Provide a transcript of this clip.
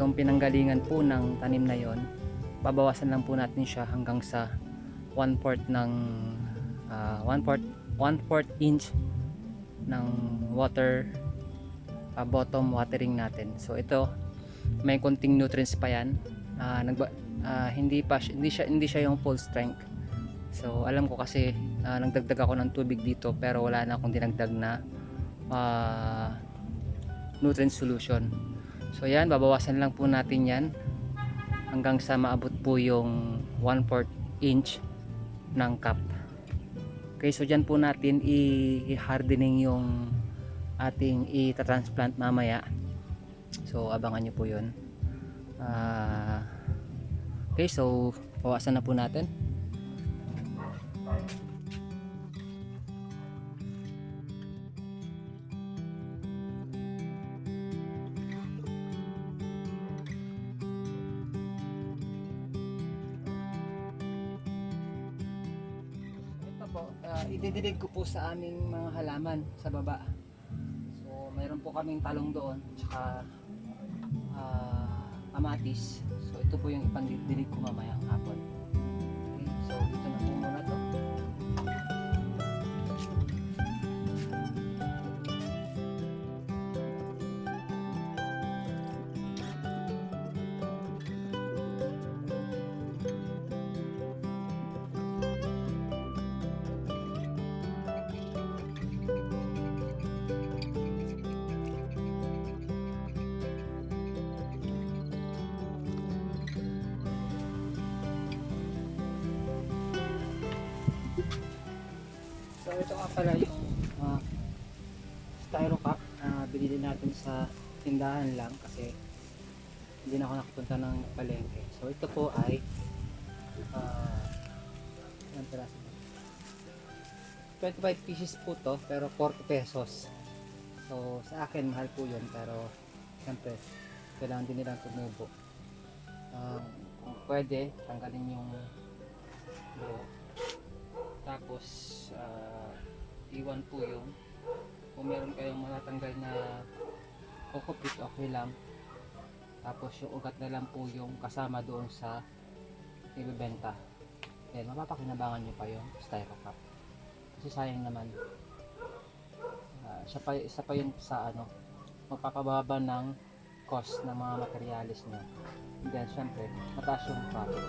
itong pinanggalingan po ng tanim na yon, babawasan lang po natin siya hanggang sa 1/4 ng 1/4 inch ng water, bottom watering natin. So ito may konting nutrients pa yan. Hindi siya yung full strength. So alam ko kasi nagdagdag ako ng tubig dito pero wala na akong dinagdag na nutrient solution. So yan, babawasan lang po natin yan hanggang sa maabot po yung 1/4 inch ng cup. Okay, so dyan po natin i-hardening yung ating i-transplant mamaya. So abangan nyo po yun. Okay, so bawasan na po natin. Ididilig ko po sa aming mga halaman sa baba. So mayroon po kaming talong doon, tsaka kamatis. So ito po yung ipandidilig ko mamayang hapon. Okay, so dito na po muna to. So ito nga pala yung styro cup na binili natin sa tindahan lang kasi hindi na ako nakapunta ng palengke. So ito po ay 25 pieces po to pero 40 pesos. So sa akin mahal po yun pero siyempre kailangan din nilang tumubo. Kung pwede tanggalin yung buo. Tapos iwan po yung kung meron kayong matatanggal na kokopit, okay lang. Tapos yung ugat na lang po yung kasama doon sa ibebenta. Then mapapakinabangan nyo pa yung styro cup kasi sayang naman. Isa pa yun sa magpapababa ng cost ng mga materialis nyo. Then syempre mataas yung profit.